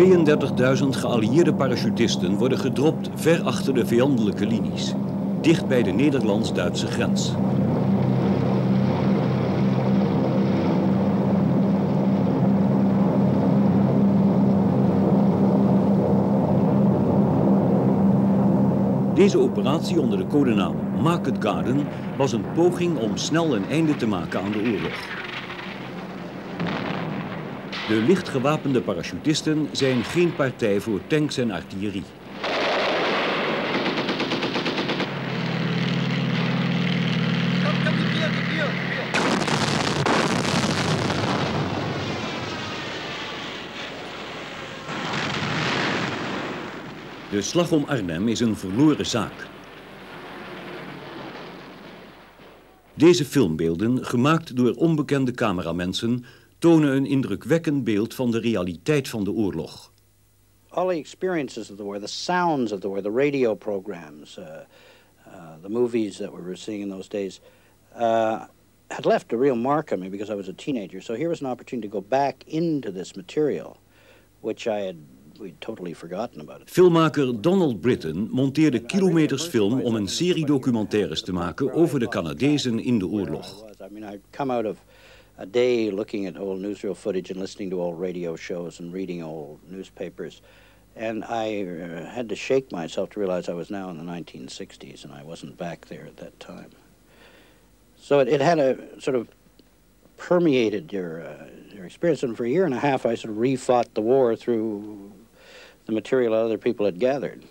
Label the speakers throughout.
Speaker 1: 32.000 geallieerde parachutisten worden gedropt ver achter de vijandelijke linies, dicht bij de Nederlands-Duitse grens. Deze operatie onder de codenaam Market Garden was een poging om snel een einde te maken aan de oorlog. De licht gewapende parachutisten zijn geen partij voor tanks en artillerie. De slag om Arnhem is een verloren zaak. Deze filmbeelden, gemaakt door onbekende cameramensen, tonen een indrukwekkend beeld van de realiteit van de oorlog.
Speaker 2: All the experiences of the war, the sounds of the war, the radio programs, the movies that we were seeing in those days, had left a real mark on me because I was a teenager. So here was an opportunity to go back into this material, which we'd totally forgotten about it.
Speaker 1: Filmmaker Donald Brittan monteerde kilometers film om een serie documentaires te maken over de Canadezen in de oorlog.
Speaker 2: I mean, I'd come out of a day looking at old newsreel footage and listening to old radio shows and reading old newspapers. And I had to shake myself to realize I was now in the 1960s and I wasn't back there at that time. So it had a sort of permeated your experience. And for a year and a half, I sort of refought the war through the material other people had gathered.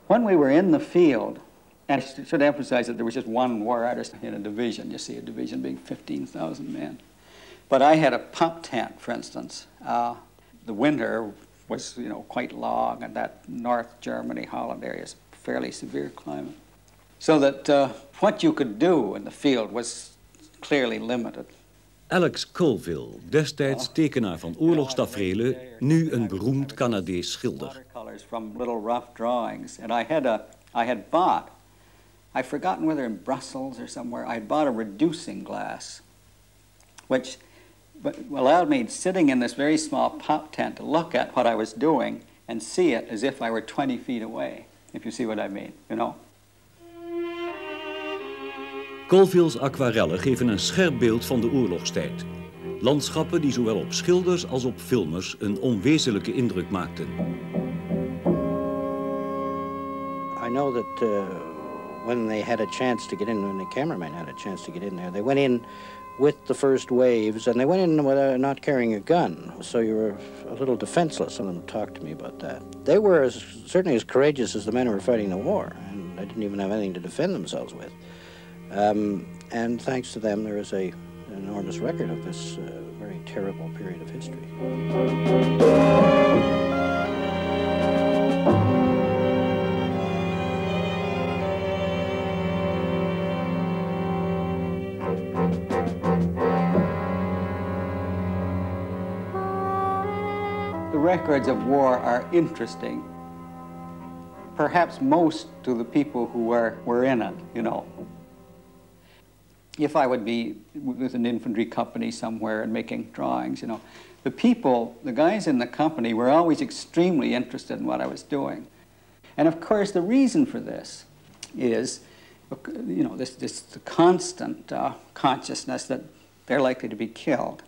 Speaker 3: When we were in the field, and I should emphasize that there was just one war artist in a division. You see, a division being 15,000 men. But I had a pump tent, for instance. The winter was, quite long, and that North Germany, Holland area is a fairly severe climate. So that what you could do in the field was clearly limited.
Speaker 1: Alex Colville, destijds tekenaar van oorlogstaferelen, nu een beroemd Canadees schilder.
Speaker 3: Watercolors from little rough drawings, and I had bought, I've forgotten whether in Brussels or somewhere, I had bought a reducing glass, which allowed me, sitting in this very small pop tent, to look at what I was doing and see it as if I were 20 feet away, if you see what I mean,
Speaker 1: Colville's aquarellen geven een scherp beeld van de oorlogstijd. Landschappen die zowel op schilders als op filmers een onwezenlijke indruk maakten.
Speaker 2: I know that when they had a chance to get in, when the cameraman had a chance to get in there, they went in with the first waves, and they went in without not carrying a gun, so you were a little defenseless. Some of them talked to me about that. They were certainly as courageous as the men who were fighting the war, and they didn't even have anything to defend themselves with. And thanks to them, there is an enormous record of this very terrible period of history.
Speaker 3: The records of war are interesting, perhaps most to the people who were in it, If I would be with an infantry company somewhere and making drawings, the people, the guys in the company were always extremely interested in what I was doing. And of course, the reason for this is, the constant consciousness that they're likely to be killed.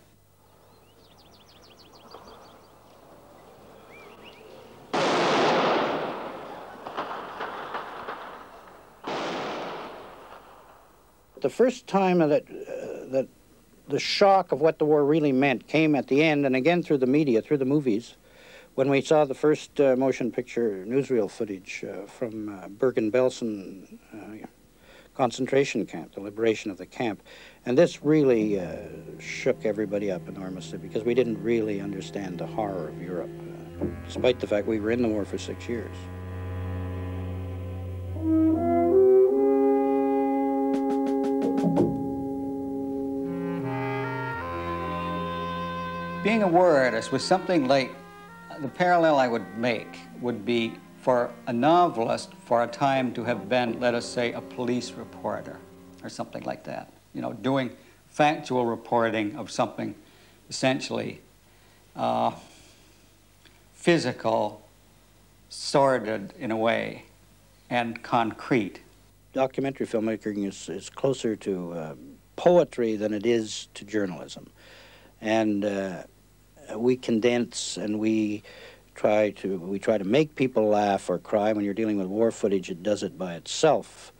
Speaker 2: The first time that the shock of what the war really meant came at the end, and again through the media, through the movies, when we saw the first motion picture newsreel footage from Bergen-Belsen concentration camp, the liberation of the camp. And this really shook everybody up enormously because we didn't really understand the horror of Europe, despite the fact we were in the war for 6 years.
Speaker 3: Being a war artist was something like, the parallel I would make would be for a novelist for a time to have been, let us say, a police reporter or something like that. Doing factual reporting of something essentially physical, sordid in a way, and concrete.
Speaker 2: Documentary filmmaking is closer to poetry than it is to journalism. And we condense and we try to make people laugh or cry. When you're dealing with war footage, it does it by itself.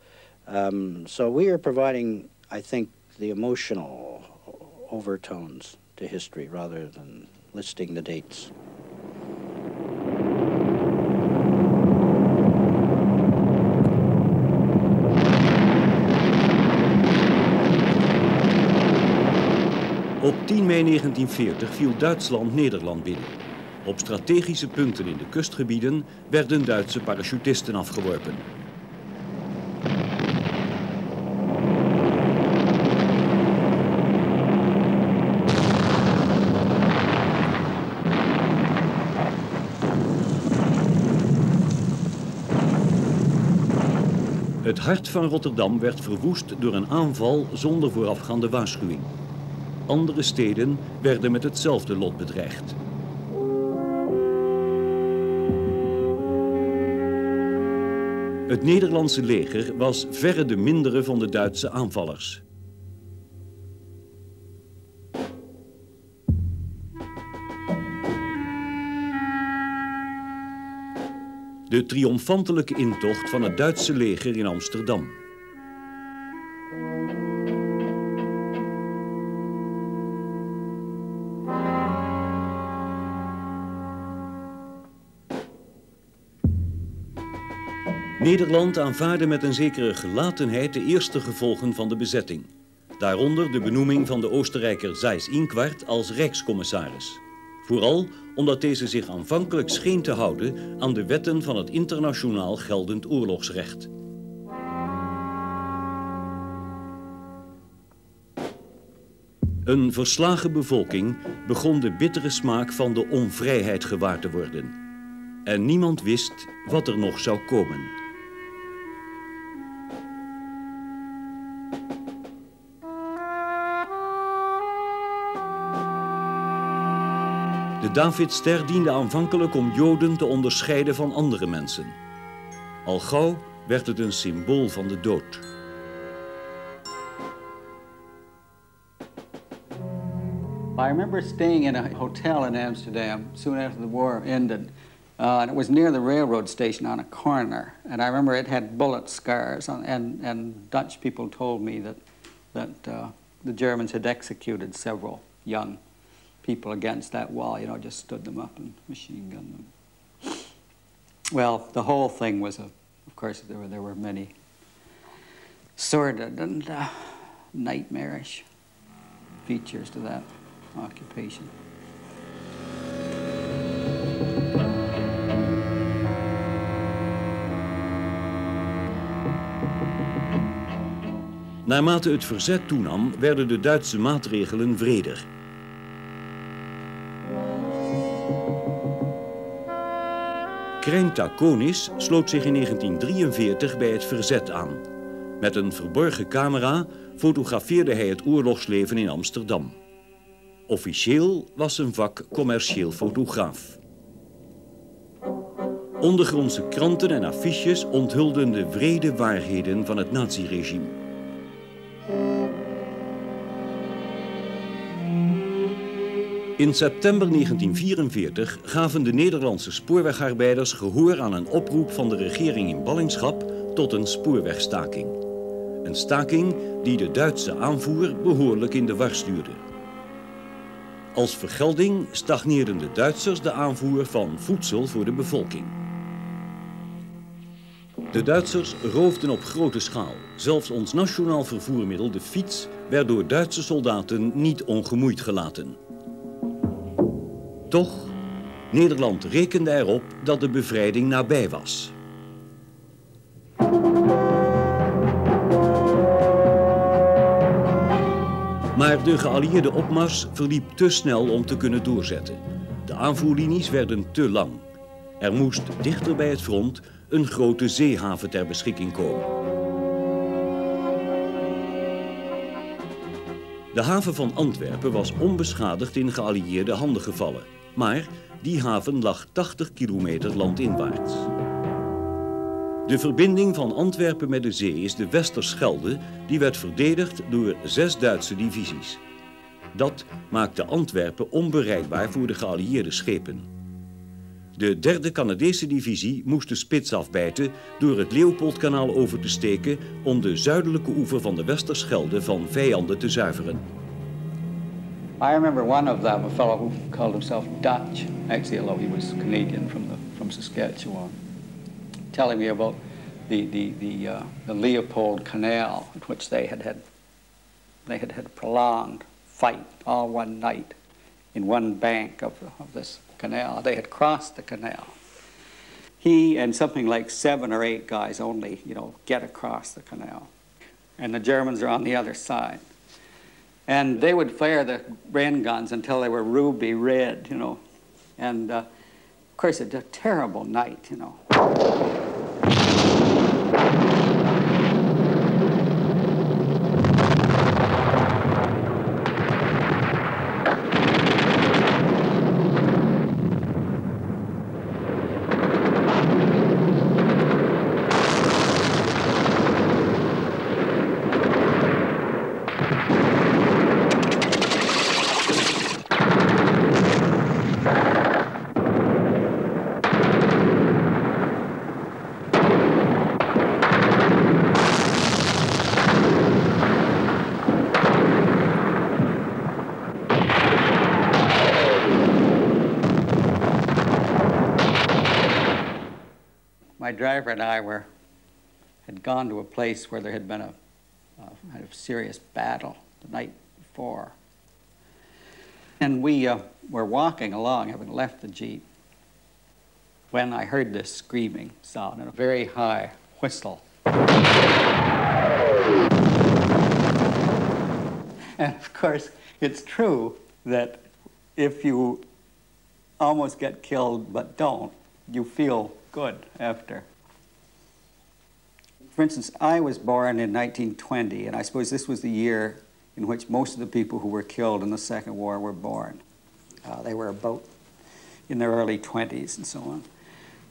Speaker 2: So we are providing, I think, the emotional overtones to history rather than listing the dates.
Speaker 1: Op 10 mei 1940 viel Duitsland Nederland binnen. Op strategische punten in de kustgebieden werden Duitse parachutisten afgeworpen. Het hart van Rotterdam werd verwoest door een aanval zonder voorafgaande waarschuwing. Andere steden werden met hetzelfde lot bedreigd. Het Nederlandse leger was verre de mindere van de Duitse aanvallers. De triomfantelijke intocht van het Duitse leger in Amsterdam. Nederland aanvaarde met een zekere gelatenheid de eerste gevolgen van de bezetting. Daaronder de benoeming van de Oostenrijker Seyss-Inquart als rijkscommissaris. Vooral omdat deze zich aanvankelijk scheen te houden aan de wetten van het internationaal geldend oorlogsrecht. Een verslagen bevolking begon de bittere smaak van de onvrijheid gewaar te worden. En niemand wist wat er nog zou komen. De Davidster diende aanvankelijk om Joden te onderscheiden van andere mensen. Al gauw werd het een symbool van de dood.
Speaker 3: I remember staying in a hotel in Amsterdam soon after the war ended. And it was near the railroad station on a corner. And I remember it had bullet scars. And Dutch people told me that the Germans had executed several young people against that wall, you know, just stood them up and machine gunned them. Well, the whole thing was, of course, there were many sordid and nightmarish features to that occupation.
Speaker 1: Naarmate het verzet toenam, werden de Duitse maatregelen wreder. Krijn Taconis sloot zich in 1943 bij het verzet aan. Met een verborgen camera fotografeerde hij het oorlogsleven in Amsterdam. Officieel was zijn vak commercieel fotograaf. Ondergrondse kranten en affiches onthulden de wrede waarheden van het naziregime. In september 1944 gaven de Nederlandse spoorwegarbeiders gehoor aan een oproep van de regering in ballingschap tot een spoorwegstaking. Een staking die de Duitse aanvoer behoorlijk in de war stuurde. Als vergelding stagneerden de Duitsers de aanvoer van voedsel voor de bevolking. De Duitsers roofden op grote schaal. Zelfs ons nationaal vervoermiddel, de fiets, werd door Duitse soldaten niet ongemoeid gelaten. Toch, Nederland rekende erop dat de bevrijding nabij was. Maar de geallieerde opmars verliep te snel om te kunnen doorzetten. De aanvoerlinies werden te lang. Er moest dichter bij het front een grote zeehaven ter beschikking komen. De haven van Antwerpen was onbeschadigd in geallieerde handen gevallen. Maar die haven lag 80 kilometer landinwaarts. De verbinding van Antwerpen met de zee is de Westerschelde, die werd verdedigd door 6 Duitse divisies. Dat maakte Antwerpen onbereikbaar voor de geallieerde schepen. De 3e Canadese divisie moest de spits afbijten door het Leopoldkanaal over te steken om de zuidelijke oever van de Westerschelde van vijanden te zuiveren.
Speaker 3: I remember one of them, a fellow who called himself Dutch, actually, although he was Canadian from Saskatchewan, telling me about the Leopold Canal, at which they had had a prolonged fight all one night in one bank of this canal. They had crossed the canal. He and something like 7 or 8 guys only, get across the canal. And the Germans are on the other side. And they would fire the rain guns until they were ruby red, And, of course, it's a terrible night, My driver and I had gone to a place where there had been a kind of serious battle the night before. And we were walking along, having left the Jeep, when I heard this screaming sound and a very high whistle. And of course, it's true that if you almost get killed but don't, you feel good after. For instance, I was born in 1920, and I suppose this was the year in which most of the people who were killed in the Second War were born. They were about in their early 20s and so on.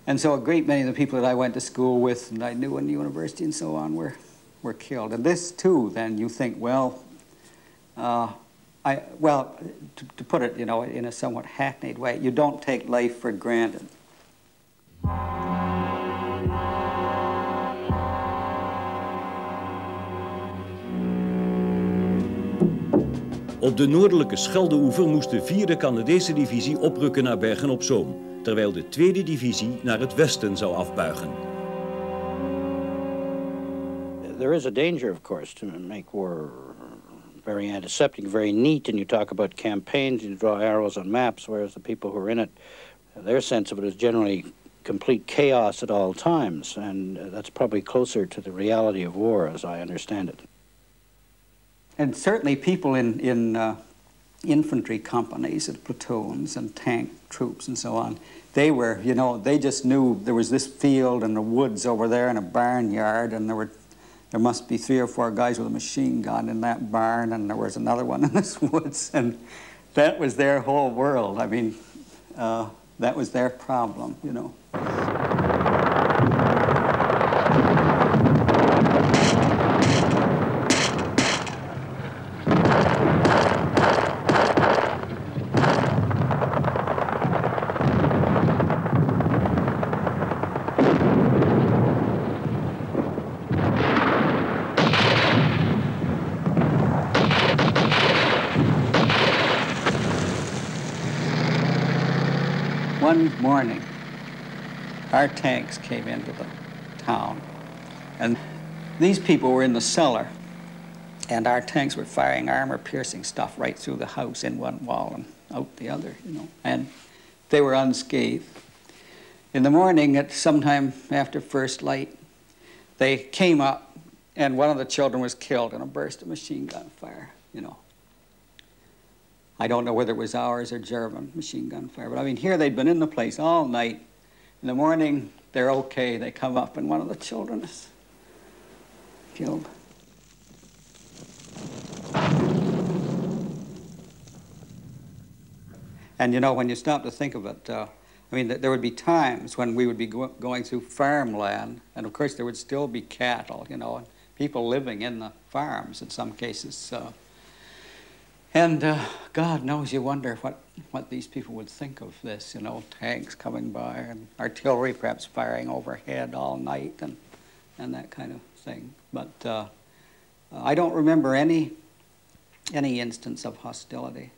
Speaker 3: And so a great many of the people that I went to school with and I knew in the university and so on were killed. And this too, then you think, well, to put it, in a somewhat hackneyed way, you don't take life for granted.
Speaker 1: Op de noordelijke Scheldeoever moest de 4e Canadese divisie oprukken naar Bergen-op-Zoom, terwijl de 2e divisie naar het westen zou afbuigen.
Speaker 2: There is a danger, of course, to make war very antiseptic, very neat, and you talk about campaigns, you draw arrows on maps, whereas the people who are in it, their sense of it is generally complete chaos at all times, and that's probably closer to the reality of war, as I understand it.
Speaker 3: And certainly people in infantry companies and platoons and tank troops and so on, they were, they just knew there was this field and the woods over there and a barnyard, and there must be 3 or 4 guys with a machine gun in that barn, and there was another one in this woods, and that was their whole world. I mean, that was their problem, One morning, our tanks came into the town, and these people were in the cellar, and our tanks were firing armor-piercing stuff right through the house in one wall and out the other, and they were unscathed. In the morning, at sometime after first light, they came up, and one of the children was killed in a burst of machine gun fire, I don't know whether it was ours or German machine gun fire, but I mean, here they'd been in the place all night. In the morning, they're okay. They come up, and one of the children is killed. And you know, when you stop to think of it, I mean, there would be times when we would be going through farmland, and of course there would still be cattle, you know, and people living in the farms in some cases. And God knows, you wonder what these people would think of this, you know, tanks coming by and artillery perhaps firing overhead all night and that kind of thing. But I don't remember any instance of hostility.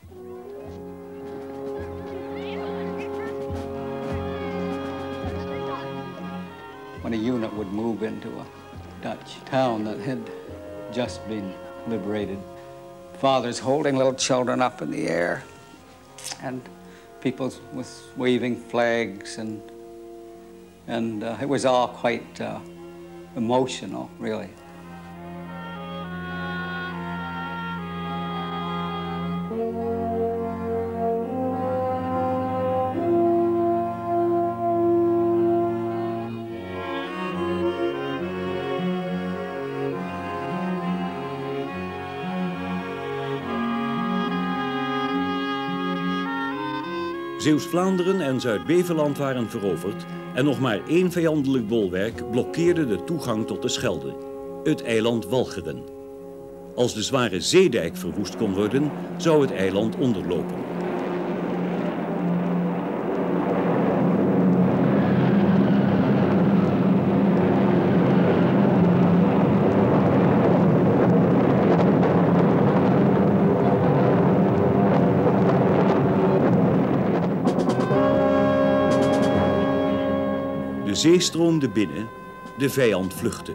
Speaker 3: When a unit would move into a Dutch town that had just been liberated, fathers holding little children up in the air, and people with waving flags, and it was all quite emotional, really.
Speaker 1: Zeeuws-Vlaanderen en Zuid-Beveland waren veroverd en nog maar één vijandelijk bolwerk blokkeerde de toegang tot de Schelde, het eiland Walcheren. Als de zware zeedijk verwoest kon worden, zou het eiland onderlopen. De zee stroomde binnen, de vijand vluchtte.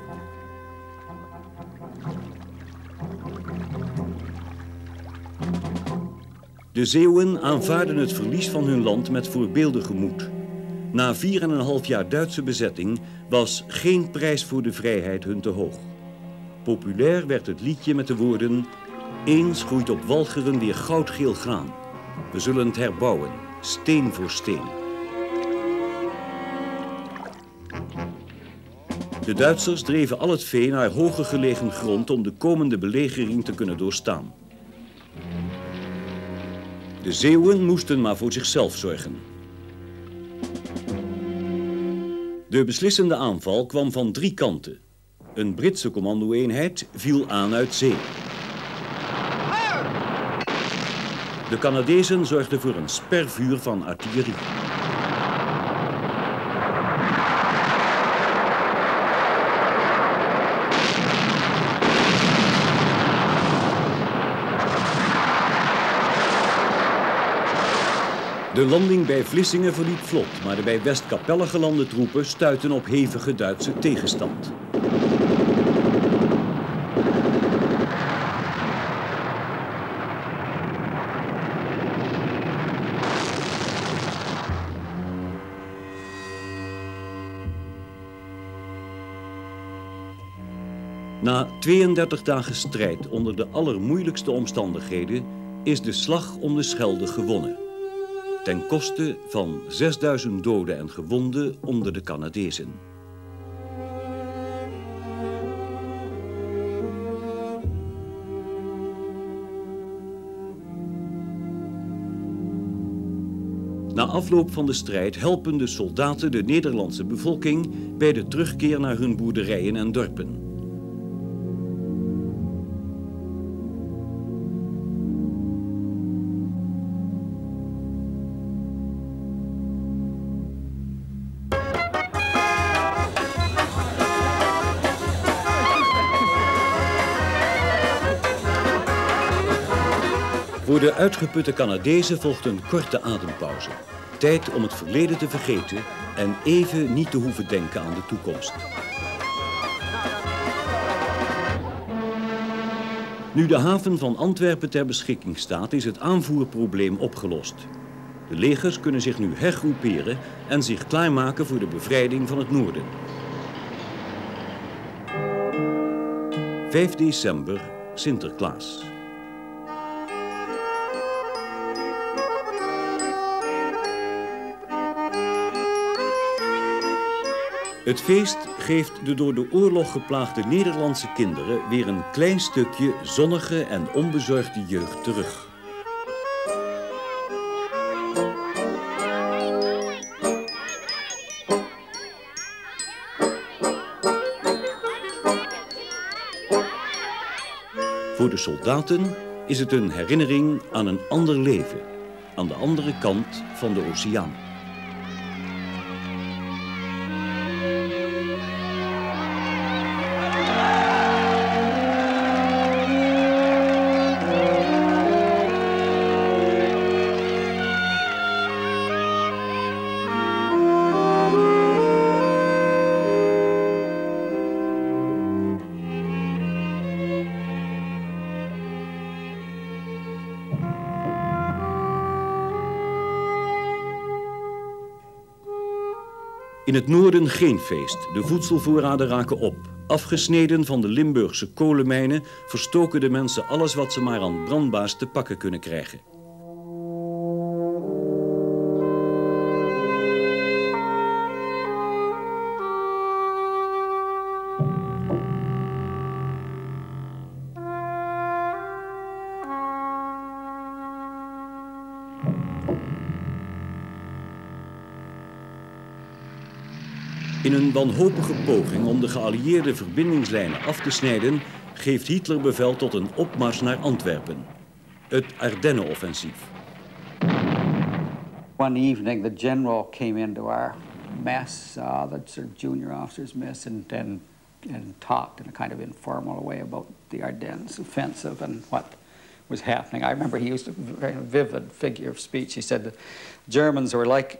Speaker 1: De Zeeuwen aanvaarden het verlies van hun land met voorbeeldige moed. Na 4,5 jaar Duitse bezetting was geen prijs voor de vrijheid hun te hoog. Populair werd het liedje met de woorden: eens groeit op Walcheren weer goudgeel graan. We zullen het herbouwen, steen voor steen. De Duitsers dreven al het vee naar hoger gelegen grond om de komende belegering te kunnen doorstaan. De Zeeuwen moesten maar voor zichzelf zorgen. De beslissende aanval kwam van 3 kanten. Een Britse commando-eenheid viel aan uit zee. De Canadezen zorgden voor een spervuur van artillerie. De landing bij Vlissingen verliep vlot, maar de bij Westkapelle gelande troepen stuitten op hevige Duitse tegenstand. Na 32 dagen strijd onder de allermoeilijkste omstandigheden is de slag om de Schelde gewonnen. Ten koste van 6000 doden en gewonden onder de Canadezen. Na afloop van de strijd helpen de soldaten de Nederlandse bevolking bij de terugkeer naar hun boerderijen en dorpen. Voor de uitgeputte Canadezen volgt een korte adempauze. Tijd om het verleden te vergeten en even niet te hoeven denken aan de toekomst. Nu de haven van Antwerpen ter beschikking staat, is het aanvoerprobleem opgelost. De legers kunnen zich nu hergroeperen en zich klaarmaken voor de bevrijding van het noorden. 5 december, Sinterklaas. Het feest geeft de door de oorlog geplaagde Nederlandse kinderen weer een klein stukje zonnige en onbezorgde jeugd terug. Voor de soldaten is het een herinnering aan een ander leven, aan de andere kant van de oceaan. In het noorden geen feest. De voedselvoorraden raken op. Afgesneden van de Limburgse kolenmijnen verstoken de mensen alles wat ze maar aan brandbaars te pakken kunnen krijgen. In een wanhopige poging om de geallieerde verbindingslijnen af te snijden, geeft Hitler bevel tot een opmars naar Antwerpen. Het Ardennenoffensief.
Speaker 3: One evening the general came into our mess, the sort of junior officers mess, and talked in a kind of informal way about the Ardennes offensive and what was happening. I remember he used a very vivid figure of speech. He said the Germans were like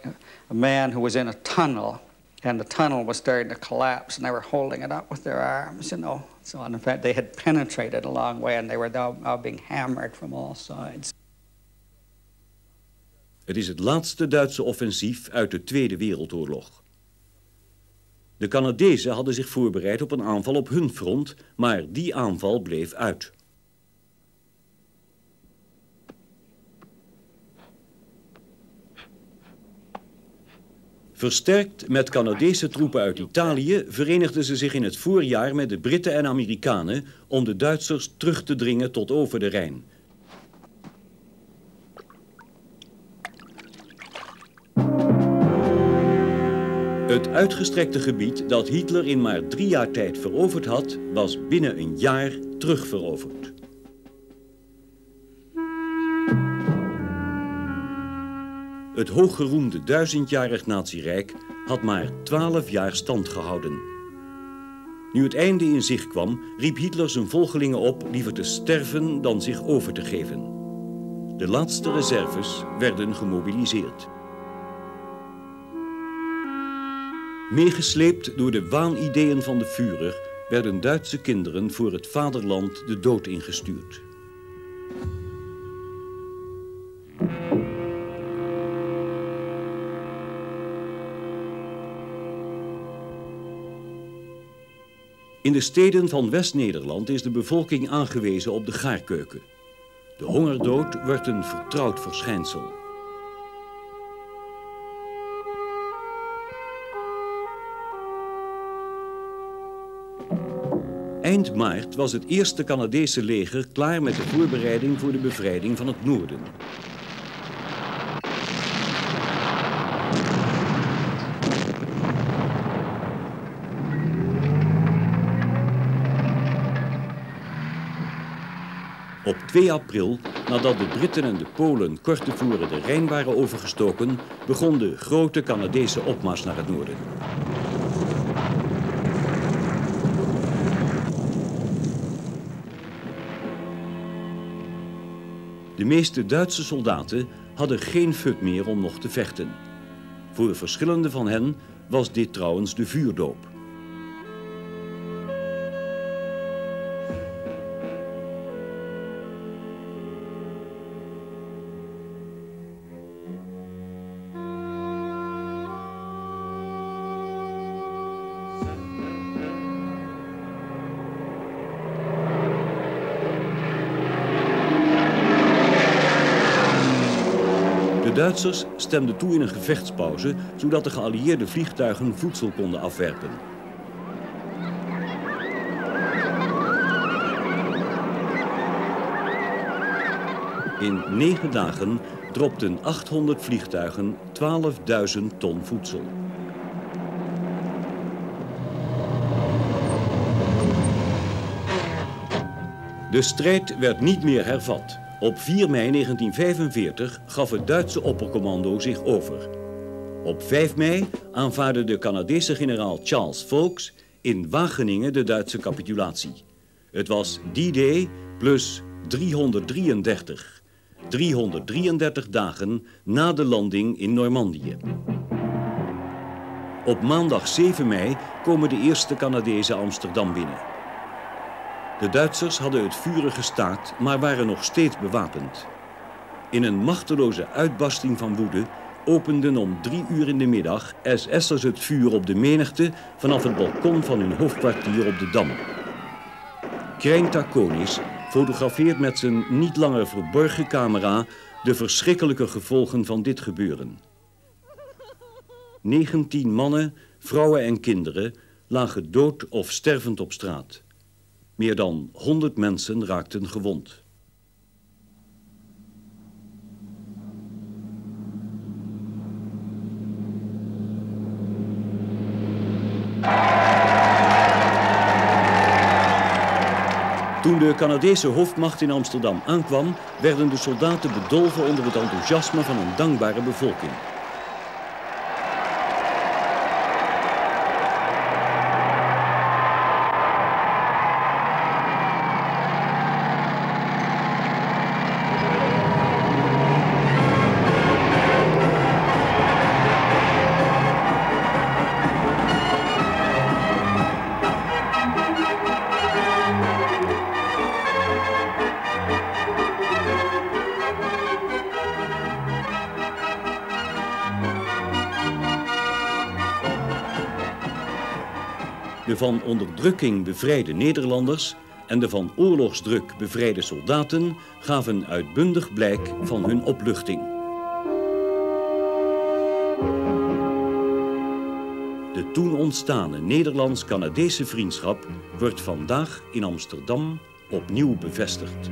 Speaker 3: a man who was in a tunnel, and the tunnel was starting to collapse, and they were holding it up with their arms, you know. So in fact, they had penetrated a long way, and they were now being hammered from all sides.
Speaker 1: Het is het laatste Duitse offensief uit de Tweede Wereldoorlog. De Canadezen hadden zich voorbereid op een aanval op hun front, maar die aanval bleef uit. Versterkt met Canadese troepen uit Italië verenigden ze zich in het voorjaar met de Britten en Amerikanen om de Duitsers terug te dringen tot over de Rijn. Het uitgestrekte gebied dat Hitler in maar 3 jaar tijd veroverd had, was binnen een jaar terugveroverd. Het hooggeroemde 1000-jarig nazirijk had maar 12 jaar stand gehouden. Nu het einde in zicht kwam, riep Hitler zijn volgelingen op liever te sterven dan zich over te geven. De laatste reserves werden gemobiliseerd. Meegesleept door de waanideeën van de Führer werden Duitse kinderen voor het vaderland de dood ingestuurd. In de steden van West-Nederland is de bevolking aangewezen op de gaarkeuken. De hongerdood wordt een vertrouwd verschijnsel. Eind maart was het eerste Canadese leger klaar met de voorbereiding voor de bevrijding van het noorden. Op 2 april, nadat de Britten en de Polen kort tevoren de Rijn waren overgestoken, begon de grote Canadese opmars naar het noorden. De meeste Duitse soldaten hadden geen fut meer om nog te vechten. Voor verschillende van hen was dit trouwens de vuurdoop. De Duitsers stemden toe in een gevechtspauze, zodat de geallieerde vliegtuigen voedsel konden afwerpen. In 9 dagen dropten 800 vliegtuigen 12.000 ton voedsel. De strijd werd niet meer hervat. Op 4 mei 1945 gaf het Duitse oppercommando zich over. Op 5 mei aanvaardde de Canadese generaal Charles Foulkes in Wageningen de Duitse capitulatie. Het was D-Day plus 333. 333 dagen na de landing in Normandië. Op maandag 7 mei komen de eerste Canadezen Amsterdam binnen. De Duitsers hadden het vuren gestaakt, maar waren nog steeds bewapend. In een machteloze uitbarsting van woede openden om 3 uur in de middag SS'ers het vuur op de menigte vanaf het balkon van hun hoofdkwartier op de Dam. Krijn Taconis fotografeert met zijn niet langer verborgen camera de verschrikkelijke gevolgen van dit gebeuren. 19 mannen, vrouwen en kinderen lagen dood of stervend op straat. Meer dan 100 mensen raakten gewond. Toen de Canadese hoofdmacht in Amsterdam aankwam, werden de soldaten bedolven onder het enthousiasme van een dankbare bevolking. De van onderdrukking bevrijde Nederlanders en de van oorlogsdruk bevrijde soldaten gaven uitbundig blijk van hun opluchting. De toen ontstane Nederlands-Canadese vriendschap wordt vandaag in Amsterdam opnieuw bevestigd.